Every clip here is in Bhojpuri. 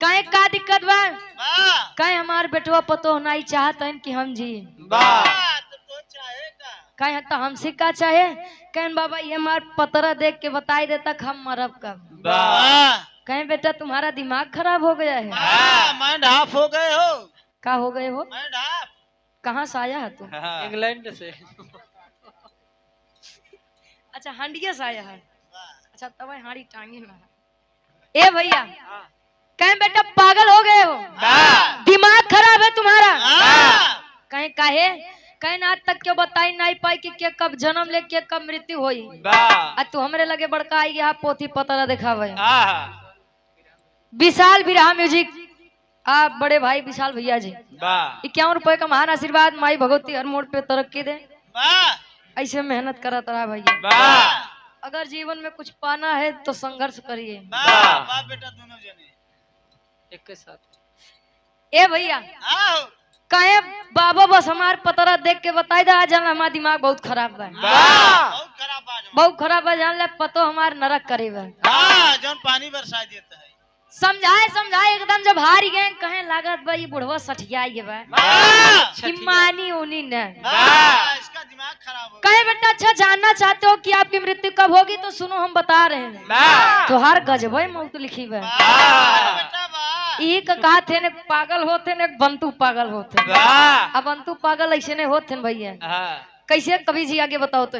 कहे का दिक्कत बा? कहे हमार बेटवा पतो नहीं चाहत है कि हम जी। कहे तो हमसे का चाहे? कहे बाबा ये हमार पतरा देख के बताई देता हम मरब कब। कहे बेटा तुम्हारा दिमाग खराब हो गया है। माइंड हाफ हो गए हो। का हो गए हो? Mind half. कहाँ से आया है तू? इंग्लैंड से। अच्छा हंडिया से आया है। अच्छा तब हाड़ी टांगे ना। ए भैया कहे बेटा पागल हो गए हो, दिमाग खराब है तुम्हारा। कहे काहे? कहे आज तक क्यों बताई नहीं पाई कि के कब जन्म ले के कब मृत्यु होई। तू हमरे लगे बड़का आई गया पोथी पतरा दिखावे। विशाल बिरहा म्यूजिक आप बड़े भाई विशाल भैया जी 51 रुपए का महान आशीर्वाद। माई भगवती हर मोड़ पे तरक्की दे। ऐसे मेहनत करा रहा भैया। अगर जीवन में कुछ पाना है तो संघर्ष करिए। बेटा दोनों जने एक के साथ। ए भैया कहे बाबा बस हमार पतरा देख के बताई दा जान हमारा दिमाग बहुत खराब है। बहुत खराब है जान ले पतो हमार नरक करेगा। जौन पानी बरसा देता है। समझाए समझाए एकदम जब हार गए कहे लागत भाई बुढ़वा सठिया मानी उनी ने। इसका दिमाग खराब हो। कहे बेटा अच्छा जानना चाहते हो कि आपकी मृत्यु कब होगी तो सुनो हम बता रहे हैं। तो हर गजबे मौत लिखी है। एक कहा थे ने पागल होते ने बंतु पागल होते। अब बंतु पागल ऐसे ने होते भैया। कैसे कभी जी आगे बताओ तो।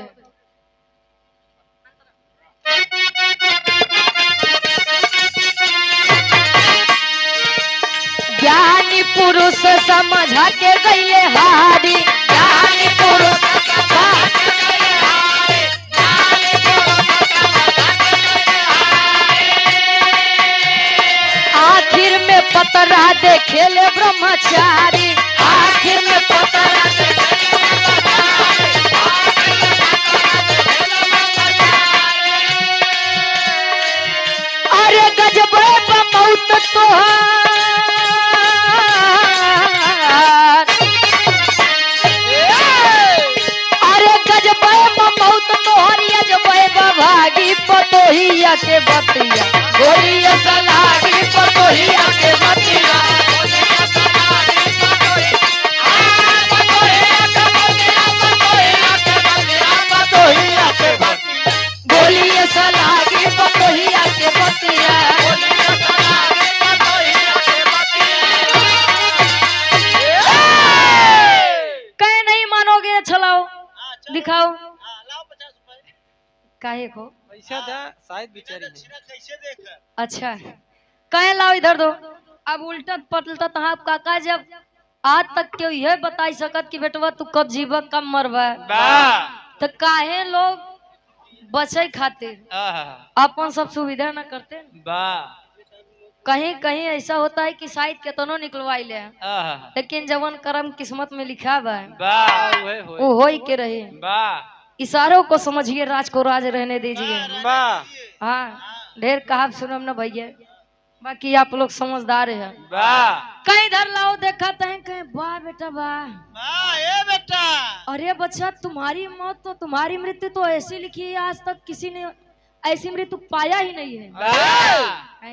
ज्ञानी पुरुष समझ के गए हारी। ज्ञानी पुरुष आखिर में पतरा देखे ले ब्रह्मचारी। आखिर में पतरा अरे गजबे मौत तो अरे गजबे मौत तोहरी अजबे भागी पतोहिया के बतिया। गोरिया सलागी पतोहिया के बतिया। गोलिया सलागी पतोहिया के बतिया। कहे नहीं मानोगे चलाओ दिखाओ। काहे को पैसा दा शायद बेचारी कैसे देख। अच्छा कहे लाओ इधर दो। अब उल्टा पलटा तहाँ काका जब आज तक क्यों यह बताई सकत कि बेटवा तू कब जीवा कब मरवा। तो काहे लोग बचे खातिर अपन सब सुविधा न करते। कहीं कहीं ऐसा होता है कि शायद केतनो निकलवाई ले लेकिन जवन कर्म किस्मत में लिखा वो हो ही के रहे। इशारों को समझिए राज को राज रहने दीजिए। हाँ ढेर कहा सुनम ना भैया बाकी आप लोग समझदार हैं। कहीं इधर लाओ देखा तहें कहीं वाह बेटा वाह। बेटा अरे बच्चा तुम्हारी मौत तो तुम्हारी मृत्यु तो ऐसी लिखी है आज तक किसी ने ऐसी मृत्यु पाया ही नहीं है।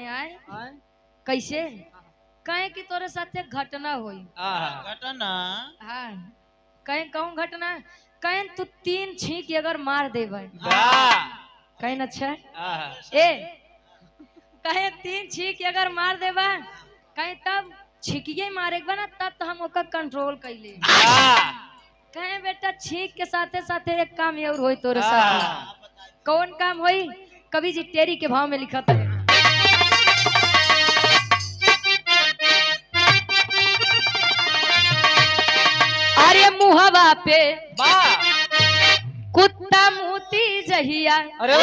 आए कैसे? कहे कि तोरे साथ एक घटना हुई। घटना हाँ कहे कहूँ घटना। कहे तू 3 छींक अगर मार दे कहीं अच्छा ए कहे 3 छींक अगर मार दे कहीं तब छिकिए मारे ना तब तो हम ओकर कंट्रोल कैले। कहे बेटा छींक के साथे साथे एक काम और होई तोरे साथ। कौन काम होई? कवि जी टेरी के भाव में लिखा था। अरे मुहवा पे कुत्ता मुती जहिया। अरे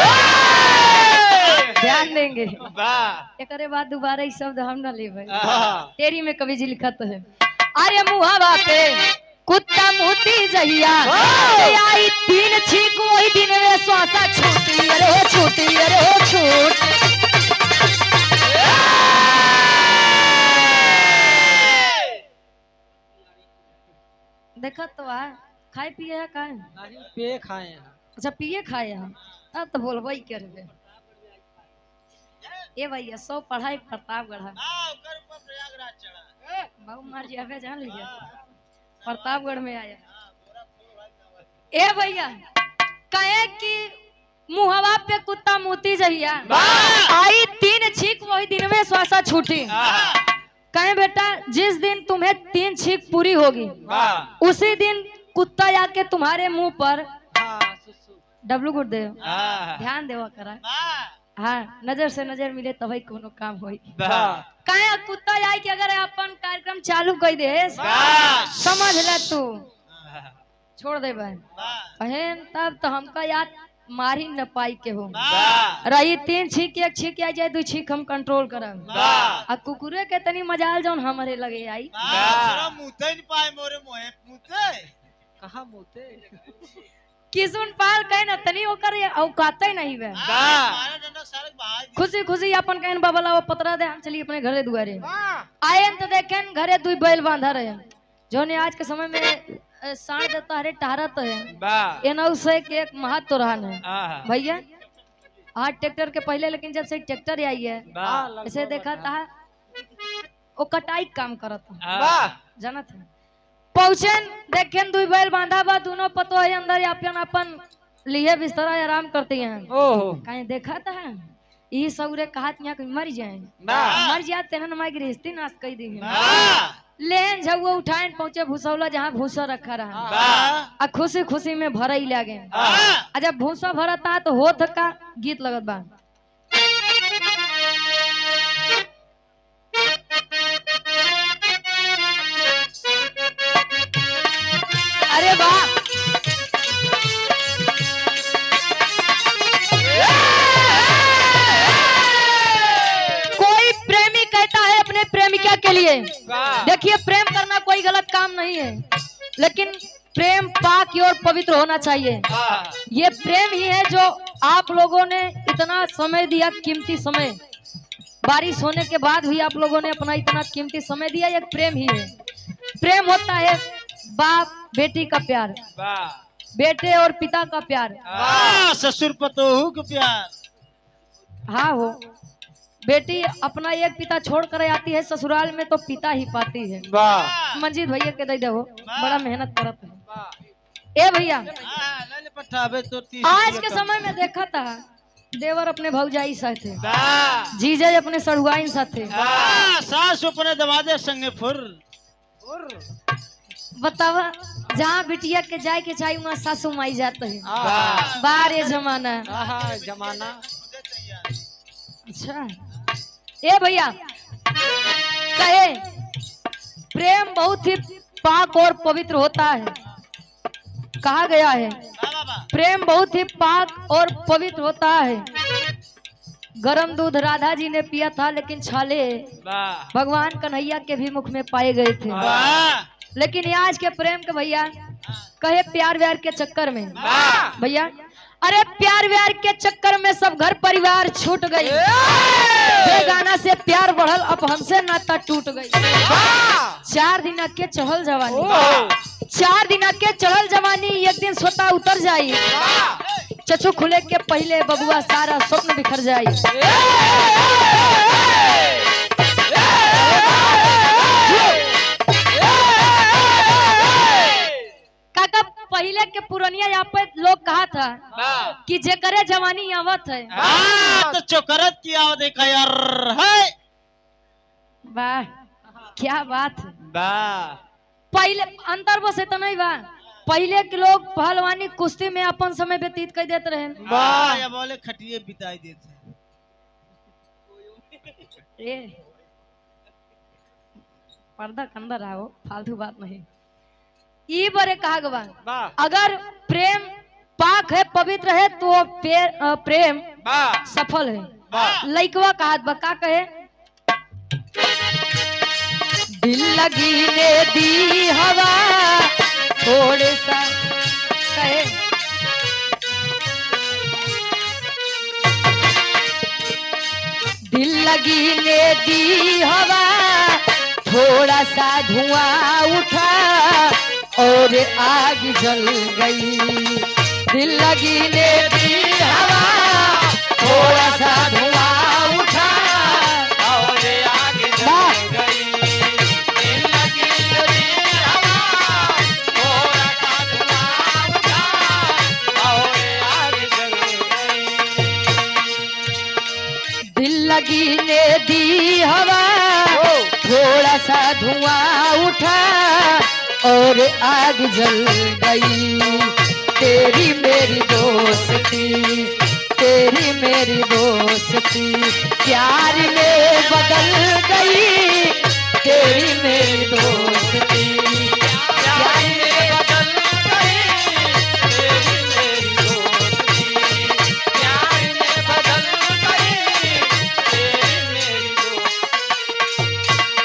ध्यान देंगे एक बाद दोबारा इस शब्द हम न ले तेरी में कवि जी लिखा तो है। अरे मुहवा पे कुत्ता मुती जहिया आई 3 छींक वही दिन में श्वासा छूटी। अरे हो छूटी अरे हो छूट। देखा तो खाए पिए है का नहीं पे खाए हैं। अच्छा पिए खाए हम तब तो बोलबो ही करबे। ए भैया 100 पढ़ाई प्रतापगढ़ है। ओकर ऊपर प्रयागराज चढ़ा। बहु मार जावे जान लिया प्रतापगढ़ में आया। ए भैया कहे कि मुहवा पे कुत्ता मोती जहिया आई 3 छींक वही दिन में श्वासा छूटी। कहे बेटा जिस दिन तुम्हें 3 छींक पूरी होगी उसी दिन कुत्ता आके तुम्हारे मुंह पर डब्लू गुड दे ध्यान देवा करा। हाँ नजर से नजर मिले तभी कोनो काम होई। कहे कुत्ता जाए कि अगर अपन कार्यक्रम चालू कर दे समझ ले तू छोड़ दे बहन तब तो हमका याद मारी न पाई के हो रही 3 छींक 1 छींक आ जाए 2 छींक हम कंट्रोल करब। आ कुकुरे के तनी मजाल जौन हमरे लगे आई मुते नहीं पाए मोरे मोहे मुते कहां मुते किसुन पाल कहे न तनी ओकर औकाते नहीं बे खुशी खुशी अपन कहन बाबला वो पतरा दे हम चली अपने घरे दुआरे आए तो देखें घरे 2 बैल बांधा रहे जो ने आज के समय में साढ़ देता है टहरत है एनौ से के एक महत्व रहा है भैया। आज ट्रैक्टर के पहले लेकिन जब से ट्रैक्टर आई है ऐसे देखा था वो कटाई काम करता जानत है पहुंचन देखें 2 बैल बांधा बा दोनों पतो है अंदर अपन अपन लिए बिस्तर आराम करती हैं। कहीं देखा था ये सौरे कहात यहाँ मर जाए मर जाते हैं हमारी गृहस्थी नाश कर दी लेन झुआ उठाए पहुंचे भूसौला जहाँ भूसा रखा रहा खुशी खुशी में भरा ही लगे। जब भूसा भरा था तो हो का गीत लगत बा अरे वाह कोई प्रेमी कहता है अपने प्रेमिका के लिए देखिए प्रेम करना कोई गलत काम नहीं है लेकिन प्रेम पाक और पवित्र होना चाहिए। ये प्रेम ही है जो आप लोगों ने इतना समय दिया कीमती समय बारिश होने के बाद भी आप लोगों ने अपना इतना कीमती समय दिया एक प्रेम ही है। प्रेम होता है बाप बेटी का प्यार बेटे और पिता का प्यार ससुर पतोहू का प्यार। हाँ हो बेटी अपना एक पिता छोड़ कर आती है ससुराल में तो पिता ही पाती है। मंजीत भैया के दे दो बड़ा मेहनत करत है। ए भैया आज के समय में देखा था देवर अपने भौजाई साथे जीजा अपने सड़ुआइन साथे सास अपने दमादे संगे फुर बतावा जहाँ बिटिया के जाए के चाहिए वहाँ सासू माई जाते हैं बारे जमाना जमाना। अच्छा ए भैया कहे प्रेम बहुत ही पाक और पवित्र होता है। कहा गया है प्रेम बहुत ही पाक और पवित्र होता है। गरम दूध राधा जी ने पिया था लेकिन छाले भगवान कन्हैया के भी मुख में पाए गए थे। लेकिन आज के प्रेम के भैया कहे प्यार व्यार के चक्कर में भैया अरे प्यार व्यार के चक्कर में सब घर परिवार छूट गई बेगाना से प्यार बढ़ल अब हमसे नाता टूट गई। 4 दिन के चढ़ल जवानी 4 दिन के चढ़ल जवानी एक दिन स्वतः उतर जाई चचू खुले के पहले बबुआ सारा स्वप्न बिखर जाई। काका पहले के पुरनिया यहाँ पे लोग कहा था कि जे करे जवानी आवत है तो चोकरत की आवत है यार है। वाह क्या बात है। पहले अंतर बस इतना नहीं बा पहले के लोग पहलवानी कुश्ती में अपन समय व्यतीत कर देते रहे या बोले खटिए बिताई देते पर्दा कंदर आओ फालतू बात नहीं। ये बड़े कहा गवा अगर प्रेम पाक है पवित्र है तो प्रेम सफल है। लइकवा कहा बका कहे दिल लगी ने दी हवा थोड़े सा कहे दिल लगी ने दी हवा थोड़ा सा धुआं उठा और आग जल गई। दिल लगी ने दी हवा थोड़ा सा धुआं उठा और आग जल गई। तेरी मेरी दोस्ती, तेरी मेरी दोस्ती प्यार में बदल गई। तेरी मेरी दोस्ती प्यार में बदल गई। तेरी मेरी दोस्ती प्यार में बदल गई।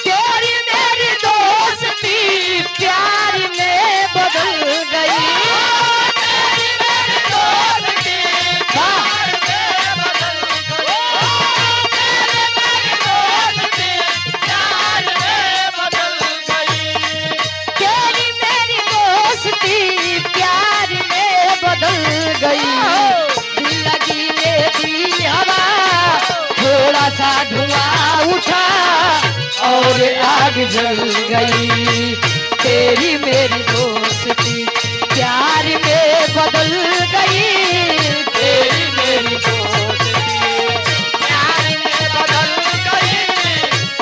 तेरी मेरी दोस्ती प्यार में बदल गई। सा धुआं उठा और आग जल गई। तेरी मेरी दोस्ती प्यार में बदल गई। तेरी मेरी दोस्ती प्यार में बदल गई।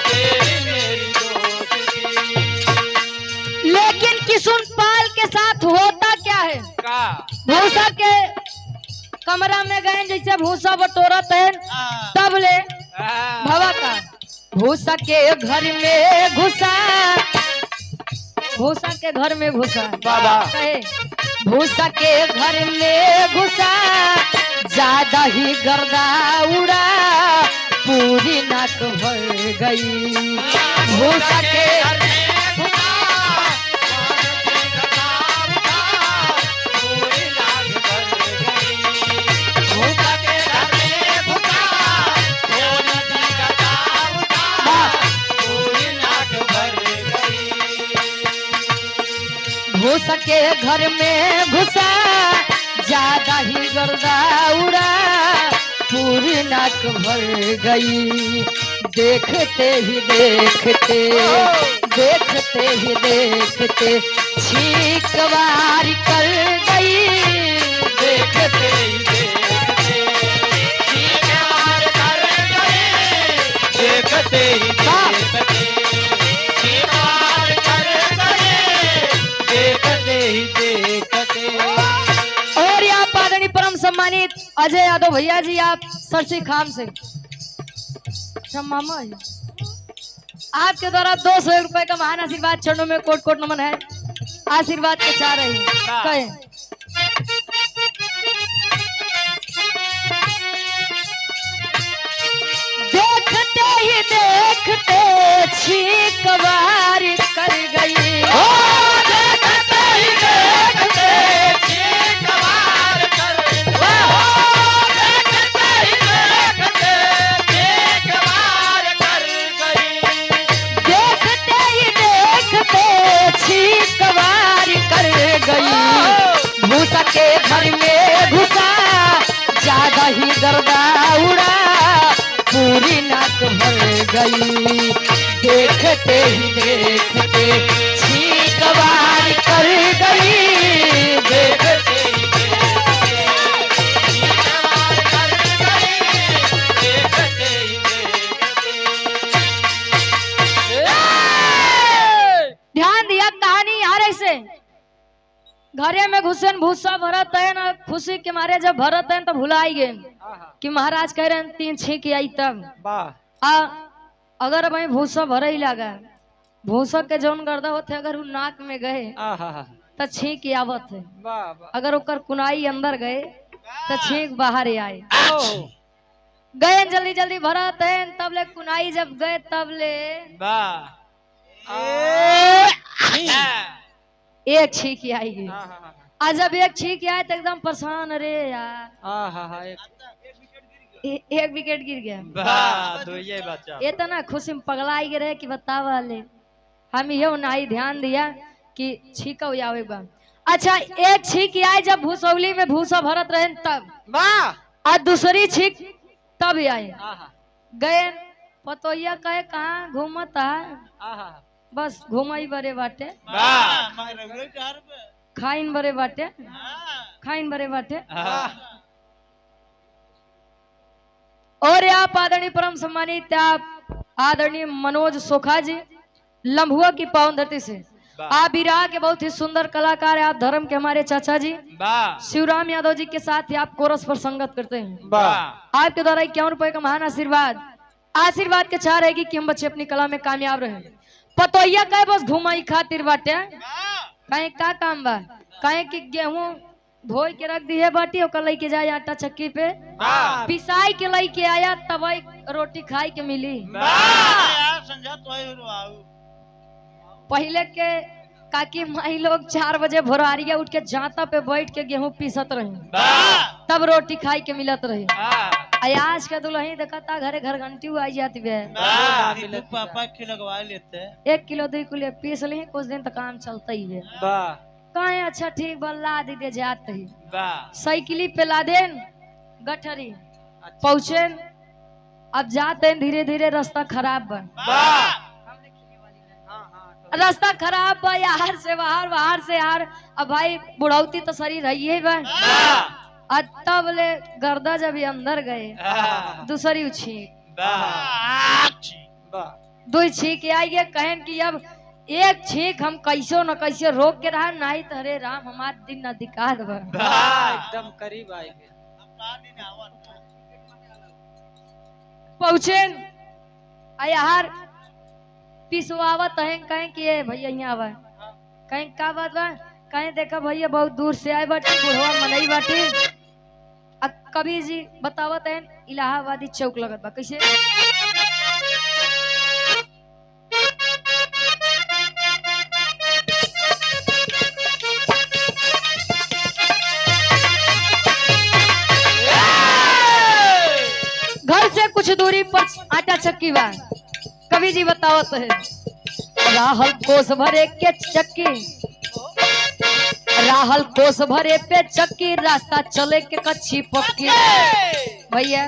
तेरी मेरी दोस्ती। लेकिन किशुन पाल के साथ होता क्या है? भूसा के कमरा में गए, जैसे भूसा बटोरत है तब ले भवा का भूसा के घर में घुसा। भूसा के घर में घुसा कहे, भूसा के घर में घुसा। ज्यादा ही गर्दा उड़ा, पूरी नाक भर गई। भूसा के घर में घुसा, पूरी नाक भर गई। भूसा के घर में घुसा, भूसा के घर में घुसा। ज्यादा ही गर्दा उड़ा, पूरी नाक भर गई। देखते ही देखते, देखते ही देखते छींकवार कर गई। देखते ही देखते छींकवार कर गई। देखते ही देखते छींकवार कर गई। देखते ही देखते। और यहाँ पादनी परम सम्मानित अजय यादव भैया जी, आप सरसी खाम से मामा आपके द्वारा 200 रुपए का महान आशीर्वाद चरणों में कोट कोट नमन है। आशीर्वाद के चाह रही कहे। देखते ही देखते छींकवार कर गई। देखते ही देखते छींकवार कर गई। देखते ही देखते छींकवार कर गई। देखते ही देखते छींकवार कर गई। भूसा के घर में घुसा, ज्यादा ही गर्दा उड़ा, पूरी नाक भर गई। देखते ही देखते छींकवार कर गई। देखते ही देखते छींकवार कर गई। देखते ही देखते। ध्यान दिया कहानी यार ऐसे घरे में घुसन भूसा भरत है ना, खुशी के मारे जब भरत है तो भुलाई गए कि महाराज कह रहे हैं 3 छींक आई तब अगर भाई भूसा भरे ही लगा। भूसा के जौन गर्दा होते अगर वो नाक में गए तो छींक आवत है। अगर ओकर कुनाई अंदर गए तो छींक बाहर आए। गए जल्दी जल्दी भरत है तब ले कुनाई जब गए तब ले एक छींक आई। आज जब एक छींक आए तो एकदम परेशान। अरे यार एक विकेट गिर गया। ये तो ना खुशी में पगलाई गए रहे कि बता वाले हम ये नहीं ध्यान दिया कि छीका आवेगा। अच्छा एक छीक आए जब भूसौली में भूसा भरत रहे तब और दूसरी छीक तब आए। गए पतोया कहे कहाँ घूमता बस घुमाई बरे बाटे खाइन बरे बाटे खाइन बरे बाटे। और आप आदरणीय परम सम्मानित आप आदरणीय मनोज सोखा जी लम्हुआ की पावन धरती से आप विराह के बहुत ही सुंदर कलाकार है। आप धर्म के हमारे चाचा जी शिवराम यादव जी के साथ ही आप कोरस पर संगत करते हैं। आपके द्वारा 51 रुपए का महान आशीर्वाद के चाह रहेगी कि हम बच्चे अपनी कला में कामयाब रहे। पतोइया कहे बस घुमाई खातिर बाटे कहीं का काम बा कहे कि गेहूं धोई के रख दी है बाटी ओकर लेके जाए आटा चक्की पे पिसाई के लेके आया तब रोटी खाई के मिली। पहले के काकी माई लोग 4 बजे भोरारिया उठ के जाता पे बैठ के गेहूं पीसत रहे तब रोटी खाई के मिलत रहे। आज के दुल्हन देखता घरे घर घंटी आई जाती है पापा के लगवा लेते 1 किलो 2 किलो पीस ली कुछ दिन तक काम चलता ही है। कहे अच्छा ठीक बल्ला दे जाते ही साइकिली पे ला देन गठरी पहुंचे। अब जाते धीरे धीरे रास्ता खराब बन रास्ता खराब बा यार से बाहर से यार। अब भाई बुढ़ौती तो शरीर है बा तब ले गर्दा जब ये अंदर गए दूसरी छींक 2 छींक आई गए कहन कि अब एक छींक हम कैसो न कैसे रोक के रहा नहीं तो हरे राम हमार दिन न दिखा दबा एकदम करीब आई पहुंचे यार पिसवावत है कहें कि भैया यहाँ आवा कहें का बात बा कहें देखा भैया बहुत दूर से आए बाटे बुढ़वा मनई बाटे। अब कभी जी बतावत है इलाहाबादी चौक लगत बा कैसे घर से कुछ दूरी पर आटा चक्की बा। कवि जी बतावत है राहल कोस भरे के चक्की राहल कोस भरे पे चक्की रास्ता चले के कच्ची पक्की। भैया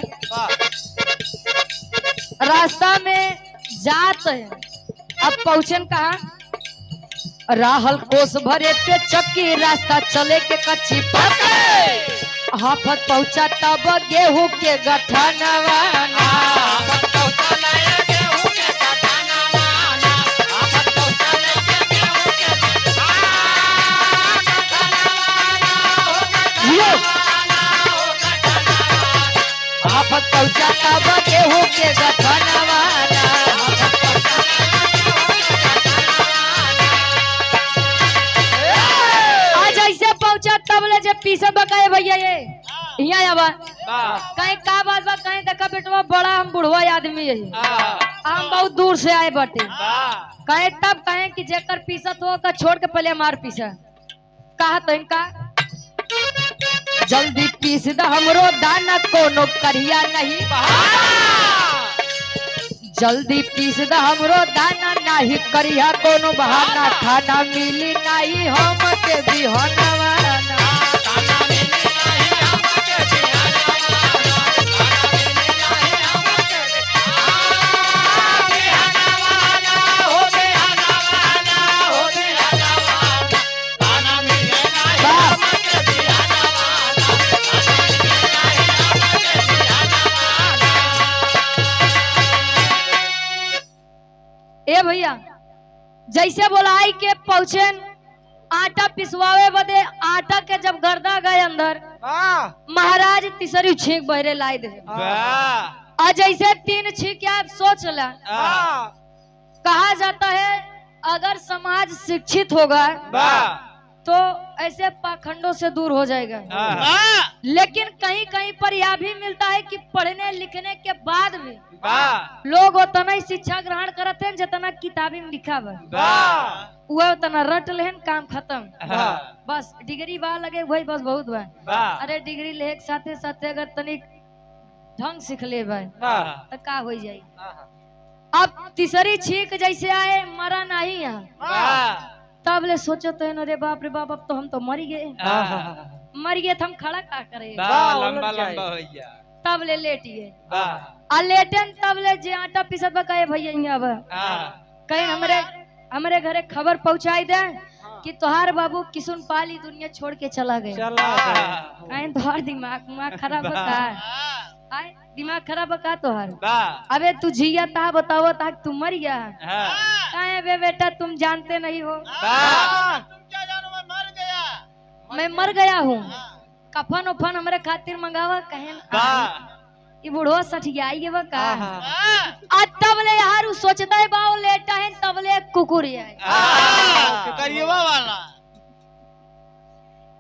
रास्ता में जात है अब पहुंचन कहा राहल कोस भरे पे चक्की रास्ता चले के कच्ची पक्की। हाफत पहुंचा तब गेहूं के गठनवाना हाफत पहुंचा तब गेहूं के गठनवाना आज ऐसे पहुंचा तब ले जब पीछे बकाए भैया ये यहाँ आवा कहीं का बात बा कहीं देखा बेटवा बड़ा हम बुढ़वा आदमी है हम बहुत दूर से आए बटे कहे तब कहे कि जेकर पीसत हो का छोड़ के पहले मार पीसा कहा तो इनका जल्दी पीस द हमरो दाना कोनो करिया नहीं जल्दी पीस द हमरो दाना नहीं करिया कोनो बहाना खाना मिली नहीं हम के बिहनवाना ए भैया जैसे बोलाई के पहुंचे आटा पिसवावे बदे आटा के जब गर्दा गए अंदर महाराज तीसरी छींक बहरे लाई दे और जैसे 3 छींक आप सोच ला कहा जाता है अगर समाज शिक्षित होगा तो ऐसे पाखंडों से दूर हो जाएगा। लेकिन कहीं कहीं पर यह भी मिलता है कि पढ़ने लिखने के बाद भी लोग उतना ही शिक्षा ग्रहण करते हैं जितना किताबी में लिखा हुआ उतना रट लेन काम खत्म बस डिग्री बा लगे वही बस बहुत बा। अरे डिग्री ले साथे साथे अगर तनिक ढंग सीख ले तो का हो जाए। अब तीसरी छींक जैसे आए मरा नहीं यहाँ तब ले सोचो तो रे बाप अब तो हम तो मर गए तो हम खड़ा का करे तब ले लेटिए लेटन तब ले जे आटा पिसत बा कहे भैया यहाँ कहीं हमरे घरे खबर पहुंचाई दे कि तोहार बाबू किसुन पाली दुनिया छोड़ के चला गया कहीं तोहार दिमाग खराब दिमाग खराब का तोहार अबे तू जिया ता बताओ ता तू मर गया काहे बे बेटा तुम जानते नहीं हो, तुम क्या जानो मैं मर गया। मैं मर गया हूँ। कफन उफन हमारे खातिर मंगावा कहे ये बुढ़वा सठियाई है का। आज तबले यार उ सोचता है बाओ लेटा है तबले एक कुकुर है। करिएवा वाला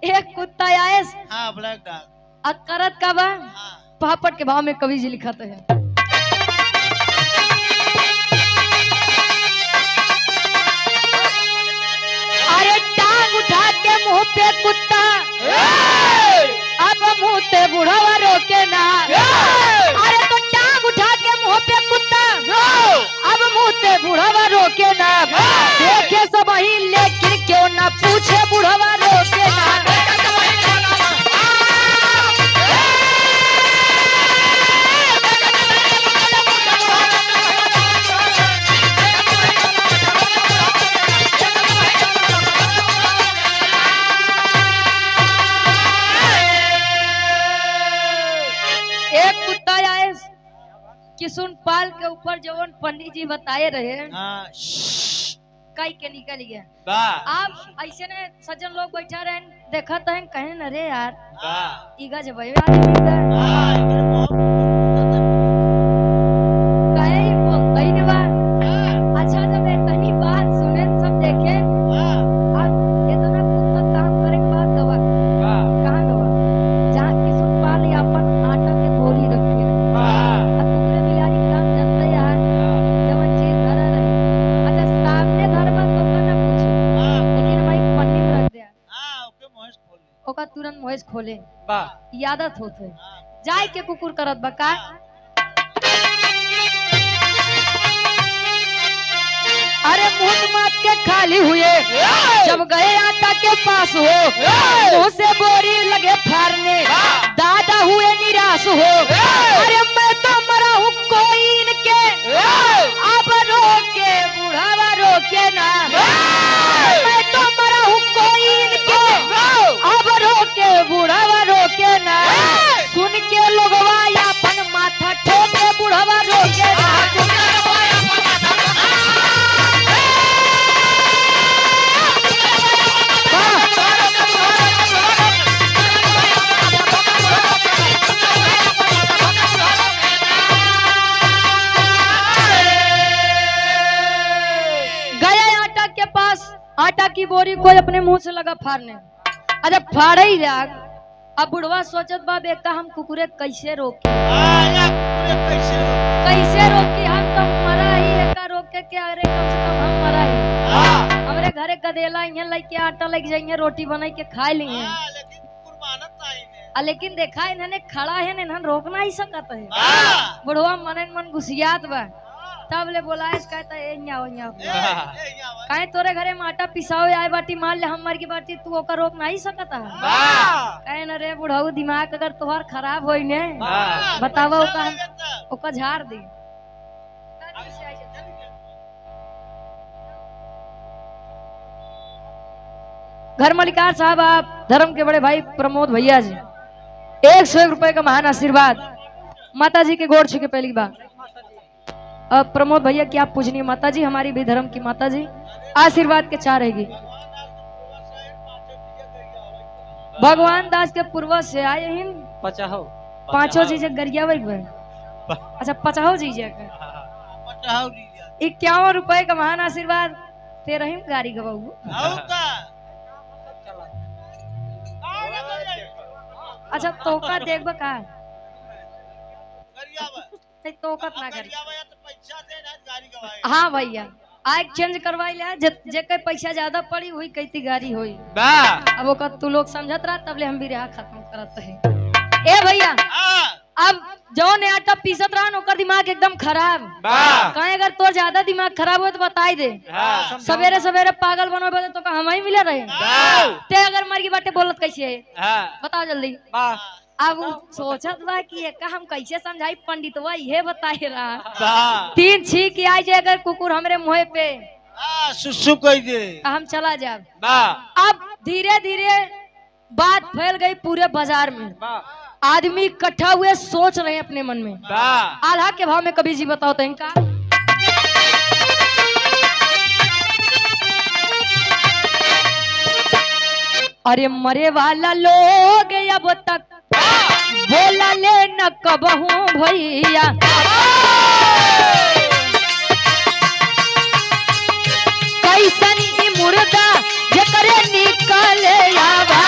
एक कुत्ता आए हाँ ब्लैक डॉग अकरत का बा पापड़ के भाव में कवि जी लिखते हैं। अरे टांग उठा के मुंह पे कुत्ता अब मुंह ते बुढ़वा रोके ना। अरे तो टांग उठा के मुंह पे कुत्ता अब मुंह ते बुढ़वा रोके ना। देखे सब ही लेकिन क्यों ना पूछे बुढ़वा रोके ना। किसुन पाल के ऊपर जवन पंडित जी बताए रहे कई के निकल गया। आप ऐसे ने सज्जन लोग बैठा रहे देखा तो कहे न रे यार ईगा जब अच्छा जब इतनी बात सुने सब देखे अब इतना कुत्ता काम करे के बाद गवा कहाँ गवा जहाँ किसुन पाल अपन आटा के बोरी रखे तुरंत मोहेश खोले यादत होते जाय के कुकुर करत बका। अरे मुंह माप के खाली हुए जब गए आटा के पास हो मुंह से बोरी लगे फाड़ने दादा हुए निराश हो। अरे मैं तो मरा हूँ कोई इनके अब रोके बुढ़ावा रोके ना। मैं तो मरा हूँ कोई इनके अब रोके बुढ़ावा रोके ना। सुन के लोगवा अपन माथा ठोके बुढ़ावा रोके ना। गया आटा के पास आटा की बोरी कोई अपने मुंह से लगा फाड़ने। अरे फाड़े ही जाग अब बुढ़वा सोचत बा बेटा हम कुकुरे कैसे रोके हम तो मरा ही है का रोके के। अरे कम से कम हम मरा ही हमारे घरे गदेला यहाँ लेके आटा लग जाइए रोटी बना के खा लिए लेकिन देखा इन्होंने खड़ा है इन्होंने रोकना ही सकत है। बुढ़वा मन मन घुसियात बा तब ले बोला कहता कहे तोरे घरे में आटा पिसाओ आए बाटी मान ले हम मर की बाटी तू ओकर रोक नहीं सकता कहे न रे बुढ़ाऊ दिमाग अगर तोहर खराब होई ने बतावा ओका झाड़ दी। घर मलिकार साहब आप धर्म के बड़े भाई प्रमोद भैया जी 101 रुपए का महान आशीर्वाद माता जी के गोड़ छू के पहली बार। अब प्रमोद भैया की आप पूजनीय माता जी हमारी भी धर्म की माता जी आशीर्वाद के चाह रहेगी। भगवान दास के पूर्वज से आए हिन पांचों चीजें गरिया वही अच्छा 50 चीजें 51 रुपए का महान आशीर्वाद तेरा ही गाड़ी गवाऊ। अच्छा तोका देख बका तोकत ना करी हाँ भैया आज चेंज करवाई लिया जे के पैसा ज्यादा पड़ी हुई कहती गाड़ी हुई अब वो तू लोग समझत रहा तब ले हम भी रहा खत्म करत है। ए भैया अब जो ने आटा पीसत रहा ओकर दिमाग एकदम खराब कहे अगर तो ज्यादा दिमाग खराब हो तो बताई दे सवेरे सवेरे पागल बनोगे तो हम ही मिले रहे ते अगर मर की बातें बोलत कैसे है बताओ जल्दी। अब सोचत बा कि हम कैसे समझाई पंडितवा ये बताए रहा 3 छींक आई जाए अगर कुकुर हमरे मुँह पे सुसु कह दे हम चला जाए। अब धीरे धीरे बात फैल गई पूरे बाजार में आदमी इकट्ठा हुए सोच रहे हैं अपने मन में आल्हा के भाव में कभी जी बताओ तो इनका अरे मरे वाला लोग अब तक बोला ले न कबहू भैया, कैसन ई मुर्दा जकरे निकले आवा,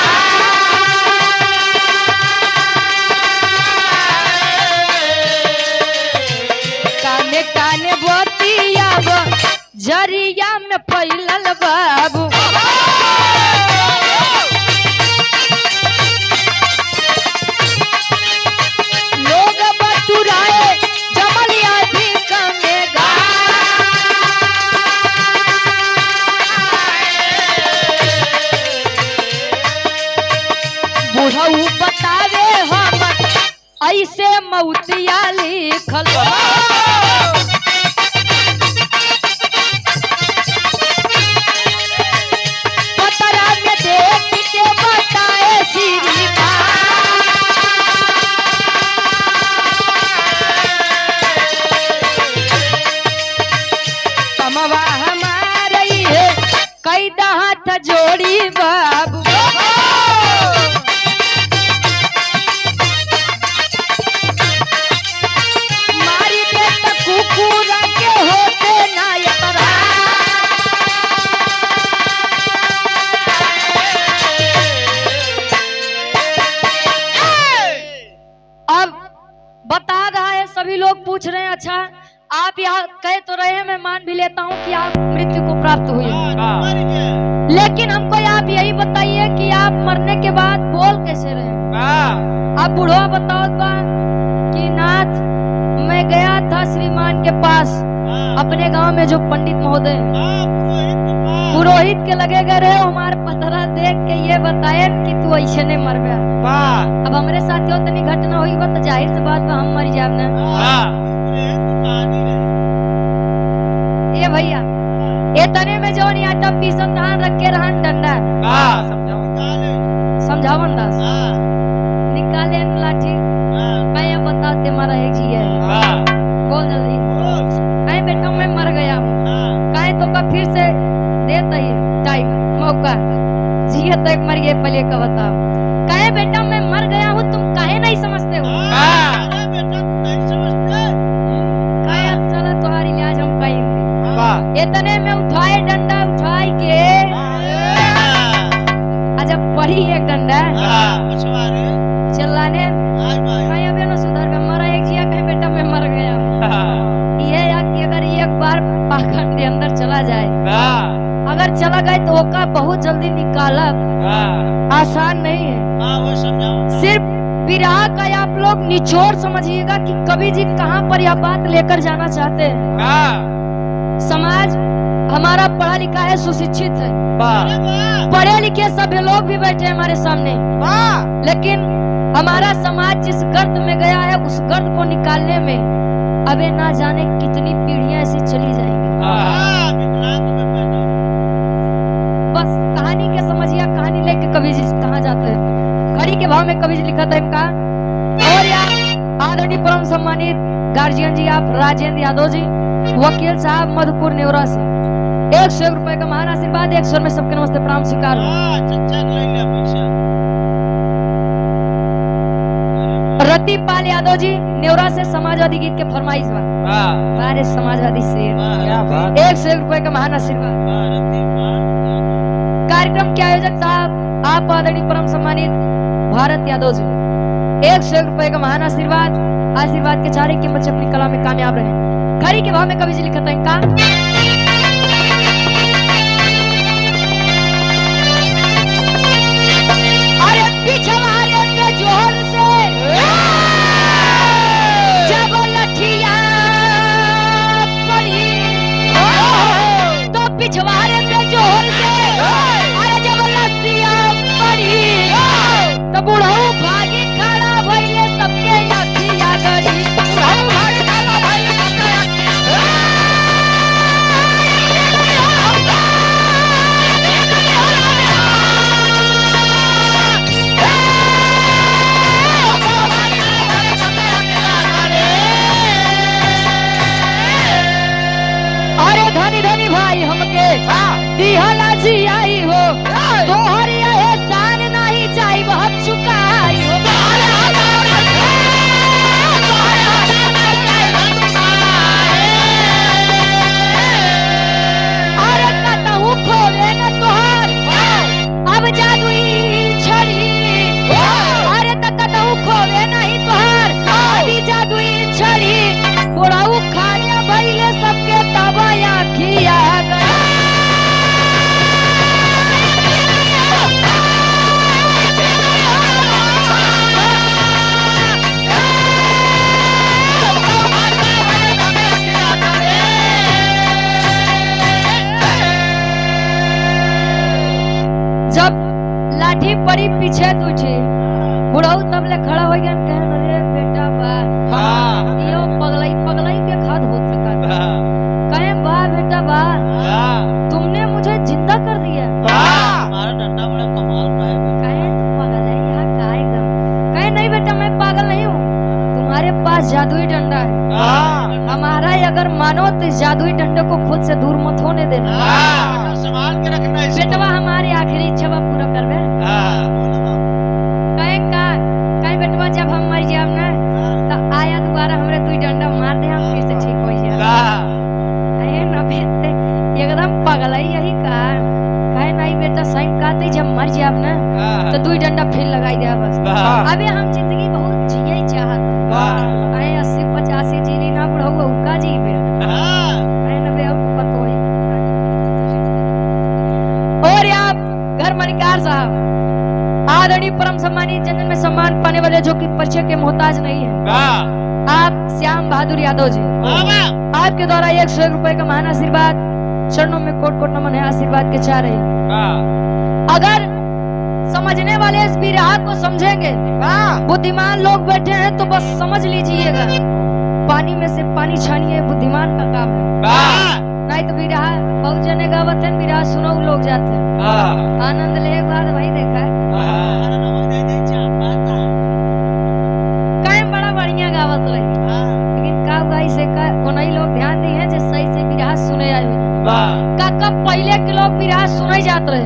काने काने बतियावा जरिया में फैलल बाबू, लोग बटुराए जमलिया भी कमेगा, बुढ़ऊ बतावे हम ऐसे मौतिया लिखल बा। पतरा में देख के बताए श्री कमवा हमारे है कैदा हाथ जोड़ी बाबू, मारी दे त कुकुर के होते ना एकरा, अब बता रहा है, सभी लोग पूछ रहे हैं अच्छा आप यहाँ कह तो रहे हैं, मैं मान भी लेता हूँ कि आप मृत्यु को प्राप्त हुए, लेकिन हमको आप यही बताइए कि आप मरने के बाद बोल कैसे रहे। आप बूढ़वा बताओ कि नाथ मैं गया था श्रीमान के पास, अपने गांव में जो पंडित महोदय पुरोहित के लगे गए रहे, हमारे पतरा देख के ये बताए कि तू ऐसे नहीं मर गया। अब हमारे साथियों तनी घटना हुई बा तो जाहिर सी बात बा हम मर जाब ना। ये भैया ये तने में जो नहीं आटा पीसन धान रख के रहन डंडा समझावन दास निकाले लाठी मैं बता दे मारा एक जी है बोल जल्दी कहीं बेटा मैं मर गया हूँ कहीं तो का फिर से देता ही टाइम मौका जिए तो एक मर गए पहले का बताओ कहीं बेटा मैं मर गया हूँ तुम काहे नहीं समझते हो चलो तुम्हारी इलाज हम कहेंगे इतने में उठाए डंडा उठाए के जब पड़ी एक डंडा चिल्लाने कहीं अबे ना सुधर में मरा एक जिया कहीं बेटा मैं मर गया ये या कि अगर एक बार पाखंड के अंदर चला जाए अगर चला गए तो ओका बहुत जल्दी निकाला आसान नहीं है। सिर्फ विराह का आप लोग निचोड़ समझिएगा कि कवि जी कहाँ पर यह बात लेकर जाना चाहते हैं। समाज हमारा पढ़ा लिखा है, सुशिक्षित है, पढ़े लिखे सभी लोग भी बैठे हैं हमारे सामने, लेकिन हमारा समाज जिस गर्त में गया है उस गर्त को निकालने में अबे ना जाने कितनी पीढ़ियां ऐसी चली जाएंगी। बस कहानी के समझिए, कहानी लेके कवि जी कहाँ जाते हैं। घड़ी के भाव में कवि जी लिखा था इनका। और यार आदरणीय परम सम्मानित गार्जियन जी आप राजेंद्र यादव जी वकील साहब मधुपुर नेवरा से 101 रुपए का महान आशीर्वाद 100 में सबके नमस्ते प्रणाम स्वीकार। रति पाल यादव जी नेवरा से समाजवादी गीत के फरमाइश हमारे समाजवादी से 101 रुपए का महान आशीर्वाद। कार्यक्रम के आयोजक साहब आप आदरणीय परम सम्मानित भारत यादव जी 101 रुपए का महान आशीर्वाद। आशीर्वाद के चारे के बच्चे अपनी कला में कामयाब रहे। घड़ी के भाव में कवि जी लिखा था इनका। अरे पिछवाड़े के जोर से जब लठिया पड़ी तो पिछवाड़े के जोर से अरे जब लठिया पड़ी तो बुढ़ऊ भागी खड़ा भइले सबके अखिया गड़ी। बुढ़ऊ भागी खड़ा भइले सबके धनी धनी भाई हमके दिहला जी आई हो तोहरी है परी पीछे तुझे बुढ़ऊ तब ले खड़ा हो गया कहे अरे बेटा बा यो पगलाई के खाद हो सका कहे बा बेटा बा तुमने मुझे जिंदा कर दिया हमारा डंडा बड़ा कमाल का है। कहे तू पागल है यहाँ का एकदम कहे नहीं बेटा मैं पागल नहीं हूँ तुम्हारे पास जादुई डंडा है हमारा अगर मानो तो इस जादुई डंडे को खुद से दूर मत होने देना संभाल के रखना इसको। बेटवा हमारी आखिरी इच्छा पूरा करवे कहे बेटवा जब हम मर जाब ना तो आया दोबारा हमरे दुई डंडा मार दे हम फिर से ठीक हो जाए कहे ना बेटे एकदम पागल है यही का कहे नहीं बेटा सही कहते जब मर जाब ना तो दुई डंडा फिर लगाई दे बस अबे हम जिंदगी बहुत जिये चाहत है 80-85 जीली ना बुढ़ऊ का जीवे है ना बे अब पतो है। और यहाँ घर मलिकार साहब आदरणीय परम सम्मानित जनजन में सम्मान पाने वाले जो कि परिचय के मोहताज नहीं है आप श्याम बहादुर यादव जी आपके द्वारा 101 रुपए का महान आशीर्वाद चरणों में कोट कोट नमन है आशीर्वाद के चाह रहे अगर समझने वाले इस बिरहा को समझेंगे बुद्धिमान लोग बैठे हैं तो बस समझ लीजिएगा पानी में से पानी छानिए बुद्धिमान का काम है नहीं तो बिरहा बहुत जने गावत है बिरहा सुनो लोग जाते हैं आनंद ले एक बार वही देखा कहीं बड़ा बढ़िया गावत रहे लेकिन का गाई से कोई लोग ध्यान दिए हैं जो सही से बिरहा सुने आए काका पहले के लोग बिरहा सुने जाते रहे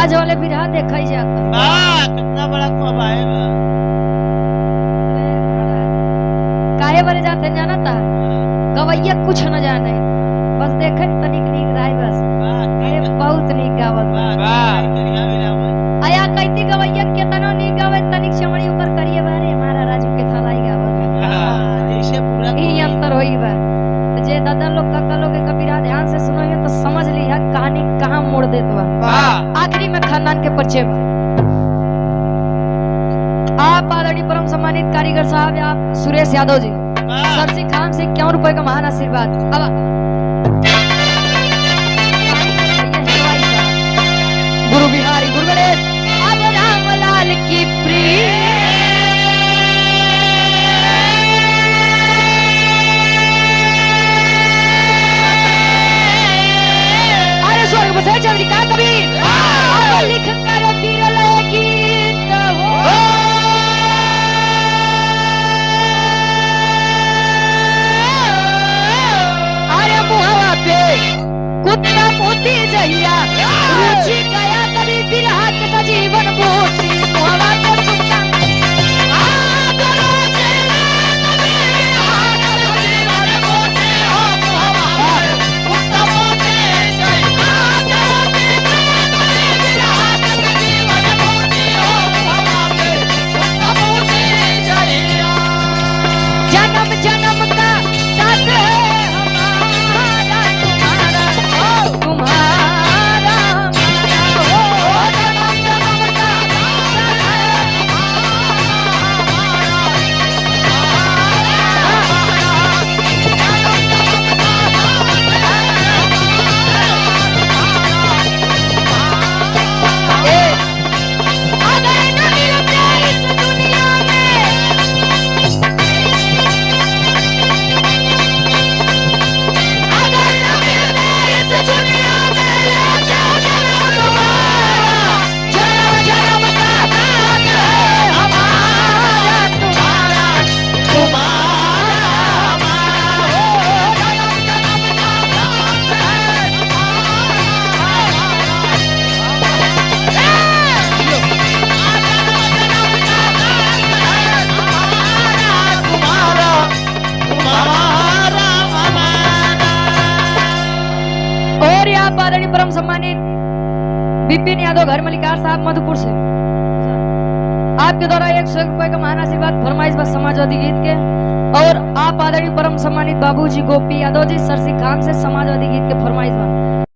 आज वाले बिरहा देखा ही जाता कितना बड़ा ख्वाब आएगा काहे बरे जाते हैं जाना था गवैया कुछ न जाने बस देखे तनिक नीक राय बस अरे बहुत नीक गावत आया कहती गवैया केतना नीक गावे तनिक चमड़ी ऊपर करिए बारे हमारा राजू के थालाई गावत जैसे पूरा ई अंतर होई बा जे दादा लोग काका लोग के बिरहा ध्यान से सुनोगे तो समझ लिया कहानी कहां मोड़ देत बा आखिरी में खानदान के परिचय बा आप आदरणीय परम सम्मानित कारीगर साहब आप सुरेश यादव जी सर से खान से 51 रुपए का महान आशीर्वाद गुरु बिहारी गुरु गणेश अब रामलाल की प्रिय अरे स्वर्ग बसे चंद्रिका कबीर लिख कर विरल गीत हो कुत्ता मोती जहिया रुचि गया कभी बिरहा के सजीवन बूटी मुहवा पे कुत्ता जन्म जन्म का साथ है हमारा तुम्हारा हो जन्म जन्म का आदरणीय परम सम्मानित विपिन यादव घर मलिकार साहब मधुपुर से आपके द्वारा 101 रुपए का महान आशीर्वाद फरमाइश बस समाजवादी गीत के और आप आदरणीय परम सम्मानित बाबूजी गोपी यादव जी सरसी खान से समाजवादी गीत के फरमाइश बा